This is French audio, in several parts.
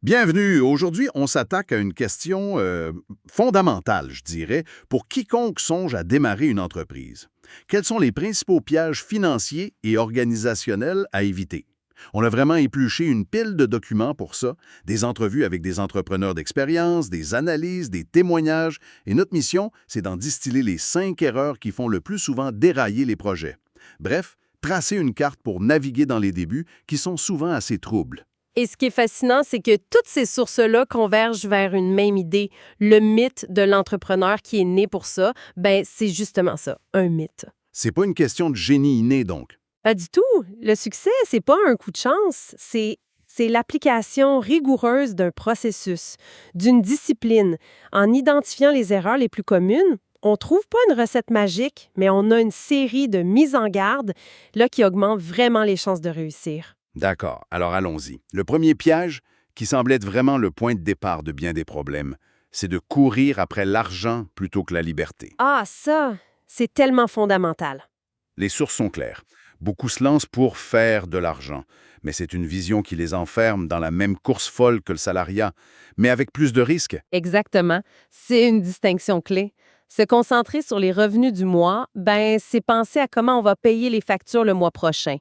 Bienvenue. Aujourd'hui, on s'attaque à une question fondamentale, je dirais, pour quiconque songe à démarrer une entreprise. Quels sont les principaux pièges financiers et organisationnels à éviter? On a vraiment épluché une pile de documents pour ça, des entrevues avec des entrepreneurs d'expérience, des analyses, des témoignages, et notre mission, c'est d'en distiller les 5 erreurs qui font le plus souvent dérailler les projets. Bref, tracer une carte pour naviguer dans les débuts qui sont souvent assez troubles. Et ce qui est fascinant, c'est que toutes ces sources-là convergent vers une même idée. Le mythe de l'entrepreneur qui est né pour ça, c'est justement ça, un mythe. C'est pas une question de génie inné, donc. Pas du tout. Le succès, c'est pas un coup de chance, c'est l'application rigoureuse d'un processus, d'une discipline. En identifiant les erreurs les plus communes, on trouve pas une recette magique, mais on a une série de mises en garde là, qui augmentent vraiment les chances de réussir. D'accord, alors allons-y. Le premier piège, qui semble être vraiment le point de départ de bien des problèmes, c'est de courir après l'argent plutôt que la liberté. Ah, ça, c'est tellement fondamental. Les sources sont claires. Beaucoup se lancent pour faire de l'argent, mais c'est une vision qui les enferme dans la même course folle que le salariat, mais avec plus de risques. Exactement. C'est une distinction clé. Se concentrer sur les revenus du mois, c'est penser à comment on va payer les factures le mois prochain.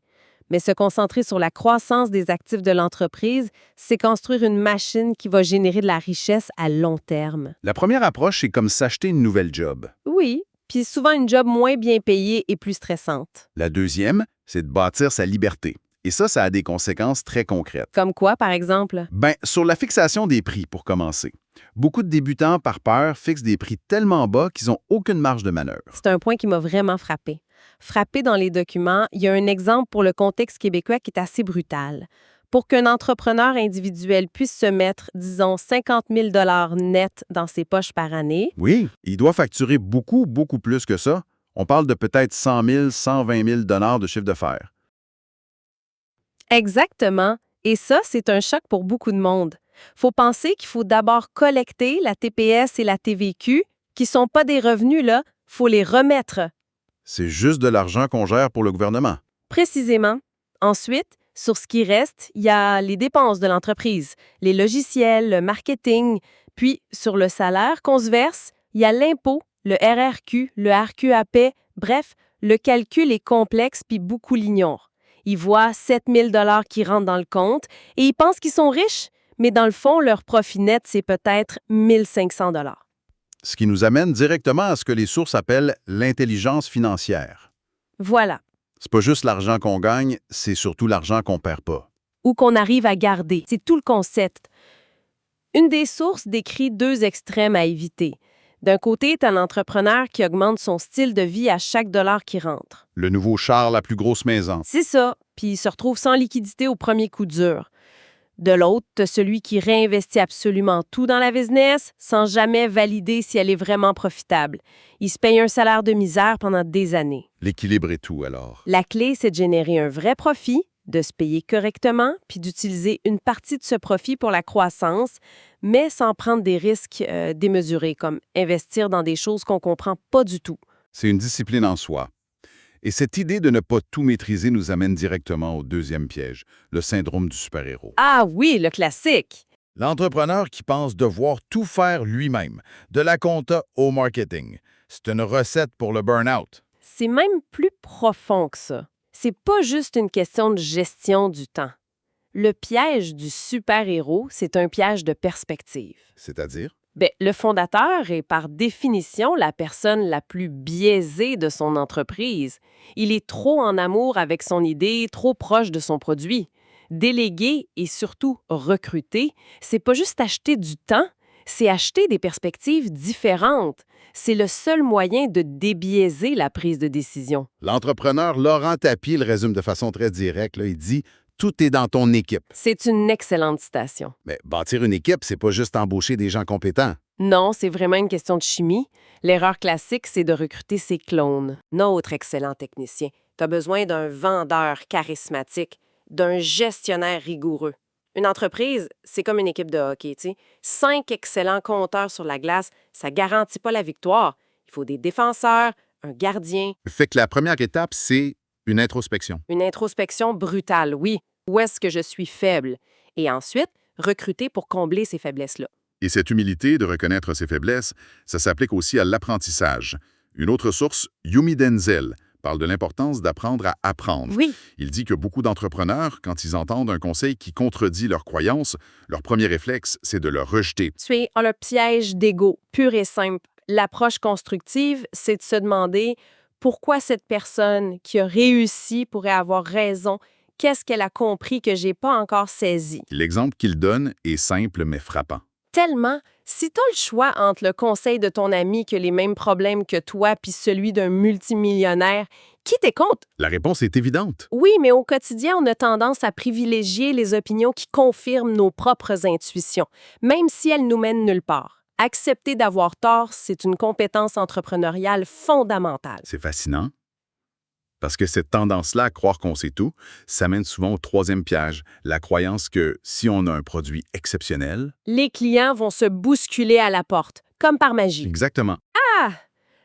Mais se concentrer sur la croissance des actifs de l'entreprise, c'est construire une machine qui va générer de la richesse à long terme. La première approche, c'est comme s'acheter une nouvelle job. Oui, puis souvent une job moins bien payée et plus stressante. La deuxième, c'est de bâtir sa liberté. Et ça a des conséquences très concrètes. Comme quoi, par exemple? Sur la fixation des prix, pour commencer. Beaucoup de débutants, par peur, fixent des prix tellement bas qu'ils n'ont aucune marge de manœuvre. C'est un point qui m'a vraiment frappé. Frappé dans les documents, il y a un exemple pour le contexte québécois qui est assez brutal. Pour qu'un entrepreneur individuel puisse se mettre, disons, 50 000 net dans ses poches par année. Oui, il doit facturer beaucoup, beaucoup plus que ça. On parle de peut-être 100 000, 120 000 de chiffre d'affaires. Exactement. Et ça, c'est un choc pour beaucoup de monde. Faut penser qu'il faut d'abord collecter la TPS et la TVQ, qui sont pas des revenus, là. Faut les remettre. C'est juste de l'argent qu'on gère pour le gouvernement. Précisément. Ensuite, sur ce qui reste, il y a les dépenses de l'entreprise, les logiciels, le marketing. Puis, sur le salaire qu'on se verse, il y a l'impôt, le RRQ, le RQAP. Bref, le calcul est complexe puis beaucoup l'ignorent. Ils voient 7 000 qui rentrent dans le compte et ils pensent qu'ils sont riches, mais dans le fond, leur profit net, c'est peut-être 1 500 $. Ce qui nous amène directement à ce que les sources appellent l'intelligence financière. Voilà. C'est pas juste l'argent qu'on gagne, c'est surtout l'argent qu'on perd pas. Ou qu'on arrive à garder. C'est tout le concept. Une des sources décrit 2 extrêmes à éviter. D'un côté, tu as l'entrepreneur qui augmente son style de vie à chaque dollar qui rentre. Le nouveau char, la plus grosse maison. C'est ça, puis il se retrouve sans liquidité au premier coup dur. De l'autre, tu as celui qui réinvestit absolument tout dans la business sans jamais valider si elle est vraiment profitable. Il se paye un salaire de misère pendant des années. L'équilibre est tout, alors. La clé, c'est de générer un vrai profit, de se payer correctement, puis d'utiliser une partie de ce profit pour la croissance, mais sans prendre des risques démesurés, comme investir dans des choses qu'on comprend pas du tout. C'est une discipline en soi. Et cette idée de ne pas tout maîtriser nous amène directement au deuxième piège, le syndrome du super-héros. Ah oui, le classique! L'entrepreneur qui pense devoir tout faire lui-même, de la compta au marketing. C'est une recette pour le burn-out. C'est même plus profond que ça. C'est pas juste une question de gestion du temps. Le piège du super-héros, c'est un piège de perspective. C'est-à-dire? Le fondateur est par définition la personne la plus biaisée de son entreprise. Il est trop en amour avec son idée, trop proche de son produit. Déléguer et surtout recruter, c'est pas juste acheter du temps, c'est acheter des perspectives différentes. C'est le seul moyen de débiaiser la prise de décision. L'entrepreneur Laurent Tapie le résume de façon très directe. Là, il dit « Tout est dans ton équipe ». C'est une excellente citation. Mais bâtir une équipe, c'est pas juste embaucher des gens compétents. Non, c'est vraiment une question de chimie. L'erreur classique, c'est de recruter ses clones. Notre excellent technicien. Tu as besoin d'un vendeur charismatique, d'un gestionnaire rigoureux. Une entreprise, c'est comme une équipe de hockey, tu sais. 5 excellents compteurs sur la glace, ça garantit pas la victoire. Il faut des défenseurs, un gardien. Fait que la première étape, c'est une introspection. Une introspection brutale, oui. Où est-ce que je suis faible? Et ensuite, recruter pour combler ces faiblesses-là. Et cette humilité de reconnaître ses faiblesses, ça s'applique aussi à l'apprentissage. Une autre source, Yumi Denzel, parle de l'importance d'apprendre à apprendre. Oui, Il dit que beaucoup d'entrepreneurs, quand ils entendent un conseil qui contredit leurs croyances, leur premier réflexe, c'est de le rejeter. tu es dans le piège d'ego, pur et simple. L'approche constructive, c'est de se demander pourquoi cette personne qui a réussi pourrait avoir raison. Qu'est-ce qu'elle a compris que j'ai pas encore saisi? L'exemple qu'il donne est simple mais frappant. Tellement, si tu as le choix entre le conseil de ton ami qui a les mêmes problèmes que toi puis celui d'un multimillionnaire, qui t'écoute? La réponse est évidente. Oui, mais au quotidien, on a tendance à privilégier les opinions qui confirment nos propres intuitions, même si elles nous mènent nulle part. Accepter d'avoir tort, c'est une compétence entrepreneuriale fondamentale. C'est fascinant. Parce que cette tendance-là à croire qu'on sait tout, ça mène souvent au troisième piège, la croyance que si on a un produit exceptionnel... Les clients vont se bousculer à la porte, comme par magie. Exactement. Ah!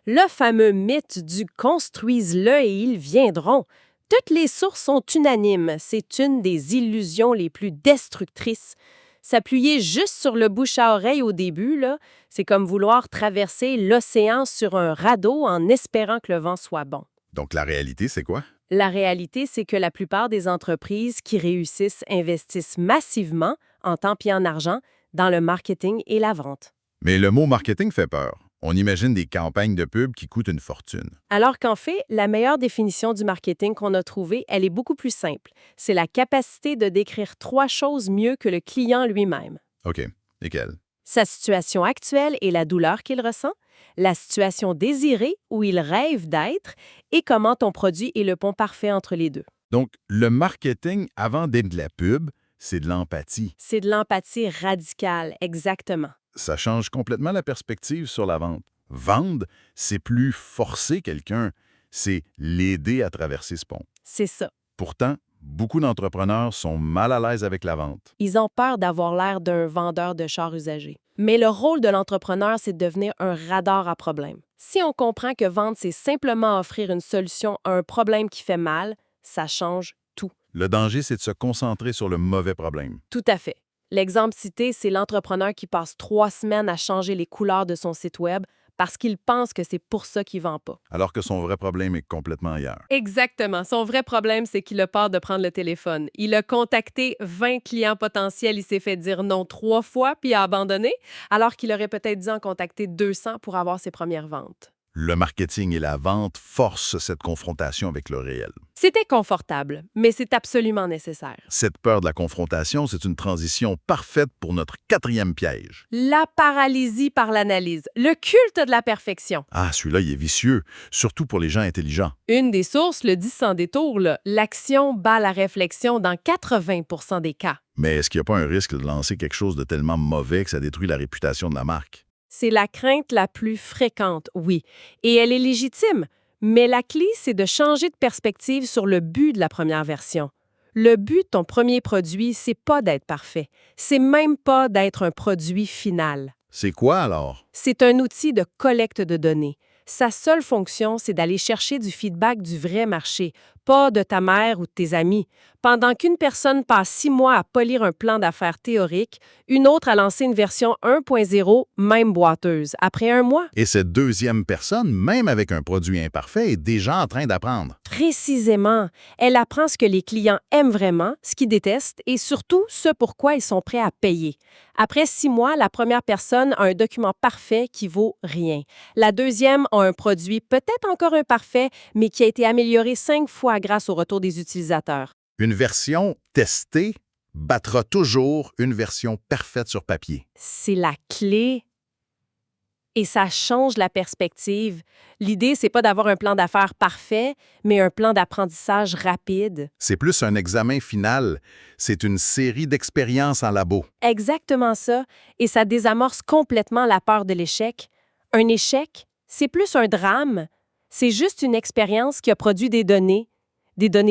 Le fameux mythe du « construise-le et ils viendront ». Toutes les sources sont unanimes. C'est une des illusions les plus destructrices. S'appuyer juste sur le bouche à oreille au début, là, c'est comme vouloir traverser l'océan sur un radeau en espérant que le vent soit bon. Donc la réalité, c'est quoi? La réalité, c'est que la plupart des entreprises qui réussissent investissent massivement, en temps et en argent, dans le marketing et la vente. Mais le mot marketing fait peur. On imagine des campagnes de pub qui coûtent une fortune. Alors qu'en fait, la meilleure définition du marketing qu'on a trouvée, elle est beaucoup plus simple. C'est la capacité de décrire 3 choses mieux que le client lui-même. OK. Lesquelles? Sa situation actuelle et la douleur qu'il ressent, la situation désirée où il rêve d'être et comment ton produit est le pont parfait entre les deux. Donc, le marketing, avant d'être de la pub, c'est de l'empathie. C'est de l'empathie radicale, exactement. Ça change complètement la perspective sur la vente. Vendre, c'est plus forcer quelqu'un, c'est l'aider à traverser ce pont. C'est ça. Pourtant, beaucoup d'entrepreneurs sont mal à l'aise avec la vente. Ils ont peur d'avoir l'air d'un vendeur de chars usagés. Mais le rôle de l'entrepreneur, c'est de devenir un radar à problème. Si on comprend que vendre, c'est simplement offrir une solution à un problème qui fait mal, ça change tout. Le danger, c'est de se concentrer sur le mauvais problème. Tout à fait. L'exemple cité, c'est l'entrepreneur qui passe 3 semaines à changer les couleurs de son site Web parce qu'il pense que c'est pour ça qu'il ne vend pas. Alors que son vrai problème est complètement ailleurs. Exactement. Son vrai problème, c'est qu'il a peur de prendre le téléphone. Il a contacté 20 clients potentiels, il s'est fait dire non 3 fois, puis a abandonné, alors qu'il aurait peut-être dû en contacter 200 pour avoir ses premières ventes. Le marketing et la vente forcent cette confrontation avec le réel. C'était confortable, mais c'est absolument nécessaire. Cette peur de la confrontation, c'est une transition parfaite pour notre 4e piège. La paralysie par l'analyse, le culte de la perfection. Ah, celui-là, il est vicieux, surtout pour les gens intelligents. Une des sources le dit sans détour, là, l'action bat la réflexion dans 80% des cas. Mais est-ce qu'il n'y a pas un risque de lancer quelque chose de tellement mauvais que ça détruit la réputation de la marque? C'est la crainte la plus fréquente, oui, et elle est légitime. Mais la clé, c'est de changer de perspective sur le but de la première version. Le but de ton premier produit, c'est pas d'être parfait. C'est même pas d'être un produit final. C'est quoi alors? C'est un outil de collecte de données. Sa seule fonction, c'est d'aller chercher du feedback du vrai marché, pas de ta mère ou de tes amis. Pendant qu'une personne passe 6 mois à polir un plan d'affaires théorique, une autre a lancé une version 1.0, même boiteuse, après 1 mois. Et cette deuxième personne, même avec un produit imparfait, est déjà en train d'apprendre. Précisément. Elle apprend ce que les clients aiment vraiment, ce qu'ils détestent et surtout ce pourquoi ils sont prêts à payer. Après 6 mois, la première personne a un document parfait qui vaut rien. La deuxième a un produit peut-être encore imparfait, mais qui a été amélioré 5 fois grâce au retour des utilisateurs. Une version testée battra toujours une version parfaite sur papier. C'est la clé. Et ça change la perspective. L'idée, c'est pas d'avoir un plan d'affaires parfait, mais un plan d'apprentissage rapide. C'est plus un examen final. C'est une série d'expériences en labo. Exactement ça. Et ça désamorce complètement la peur de l'échec. Un échec, c'est plus un drame. C'est juste une expérience qui a produit des données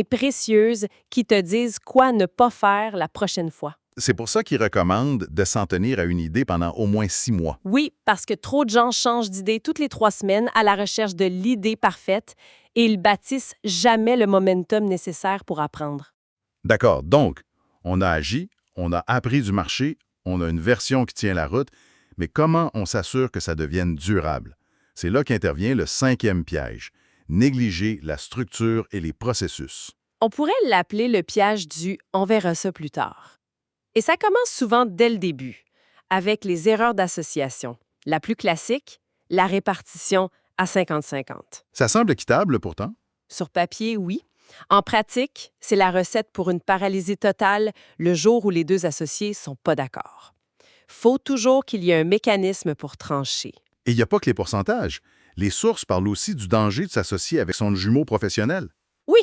précieuses qui te disent quoi ne pas faire la prochaine fois. C'est pour ça qu'ils recommandent de s'en tenir à une idée pendant au moins 6 mois. Oui, parce que trop de gens changent d'idée toutes les 3 semaines à la recherche de l'idée parfaite et ils bâtissent jamais le momentum nécessaire pour apprendre. D'accord, donc, on a agi, On a appris du marché, on a une version qui tient la route, mais comment on s'assure que ça devienne durable? C'est là qu'intervient le 5e piège, négliger la structure et les processus. On pourrait l'appeler le piège du « on verra ça plus tard ». Et ça commence souvent dès le début, avec les erreurs d'association. La plus classique, la répartition à 50-50. Ça semble équitable pourtant. Sur papier, oui. En pratique, c'est la recette pour une paralysie totale le jour où les deux associés sont pas d'accord. Faut toujours qu'il y ait un mécanisme pour trancher. Et il n'y a pas que les pourcentages. Les sources parlent aussi du danger de s'associer avec son jumeau professionnel. Oui,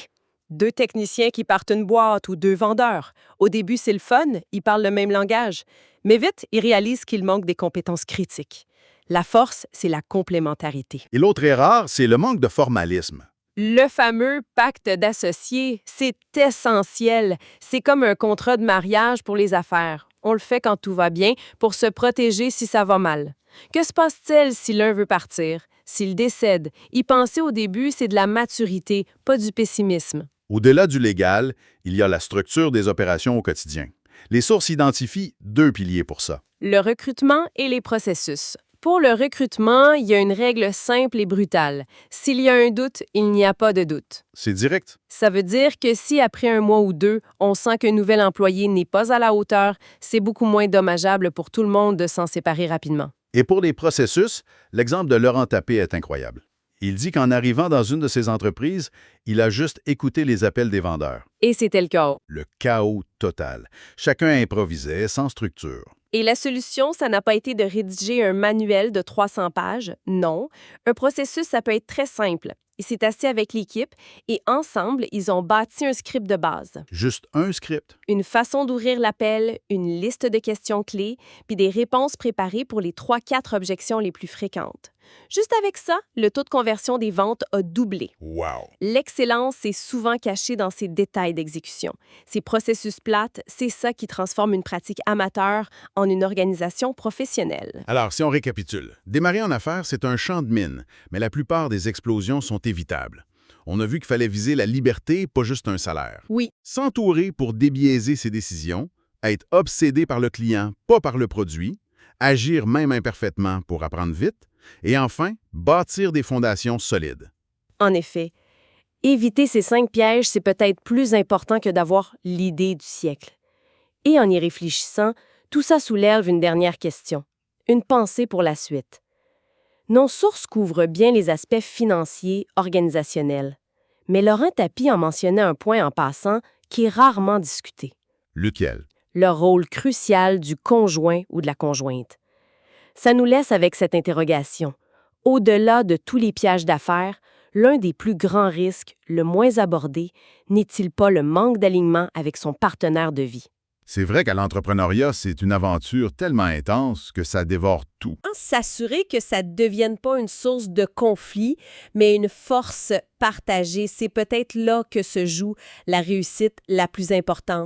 2 techniciens qui partent une boîte ou 2 vendeurs. Au début, c'est le fun, ils parlent le même langage. Mais vite, ils réalisent qu'il manque des compétences critiques. La force, c'est la complémentarité. Et l'autre erreur, c'est le manque de formalisme. Le fameux pacte d'associés, c'est essentiel. C'est comme un contrat de mariage pour les affaires. On le fait quand tout va bien pour se protéger si ça va mal. Que se passe-t-il si l'un veut partir? S'il décède? Y penser au début, c'est de la maturité, pas du pessimisme. Au-delà du légal, il y a la structure des opérations au quotidien. Les sources identifient 2 piliers pour ça. Le recrutement et les processus. Pour le recrutement, il y a une règle simple et brutale. S'il y a un doute, il n'y a pas de doute. C'est direct. Ça veut dire que si après 1 mois ou 2, on sent qu'un nouvel employé n'est pas à la hauteur, c'est beaucoup moins dommageable pour tout le monde de s'en séparer rapidement. Et pour les processus, l'exemple de Laurent Tapé est incroyable. Il dit qu'en arrivant dans une de ses entreprises, il a juste écouté les appels des vendeurs. Et c'était le cas. Le chaos total. Chacun improvisait, sans structure. Et la solution, ça n'a pas été de rédiger un manuel de 300 pages, non. Un processus, ça peut être très simple. Il s'est assis avec l'équipe et ensemble, ils ont bâti un script de base. Juste un script. Une façon d'ouvrir l'appel, une liste de questions clés, puis des réponses préparées pour les 3-4 objections les plus fréquentes. Juste avec ça, le taux de conversion des ventes a doublé. Wow! L'excellence est souvent cachée dans ces détails d'exécution. Ces processus plates, c'est ça qui transforme une pratique amateur en une organisation professionnelle. Alors, si on récapitule, démarrer en affaires, c'est un champ de mine, mais la plupart des explosions sont évitables. On a vu qu'il fallait viser la liberté, pas juste un salaire. Oui, S'entourer pour débiaiser ses décisions, être obsédé par le client, pas par le produit, agir même imparfaitement pour apprendre vite, et enfin, bâtir des fondations solides. en effet. Éviter ces 5 pièges, c'est peut-être plus important que d'avoir l'idée du siècle. Et en y réfléchissant, tout ça soulève une dernière question, une pensée pour la suite. Nos sources couvrent bien les aspects financiers, organisationnels. Mais Laurent Tapie en mentionnait un point en passant qui est rarement discuté. Lequel? Le rôle crucial du conjoint ou de la conjointe. Ça nous laisse avec cette interrogation. Au-delà de tous les pièges d'affaires, l'un des plus grands risques, le moins abordé, n'est-il pas le manque d'alignement avec son partenaire de vie? C'est vrai qu'à l'entrepreneuriat, c'est une aventure tellement intense que ça dévore tout. S'assurer que ça ne devienne pas une source de conflit, mais une force partagée, c'est peut-être là que se joue la réussite la plus importante.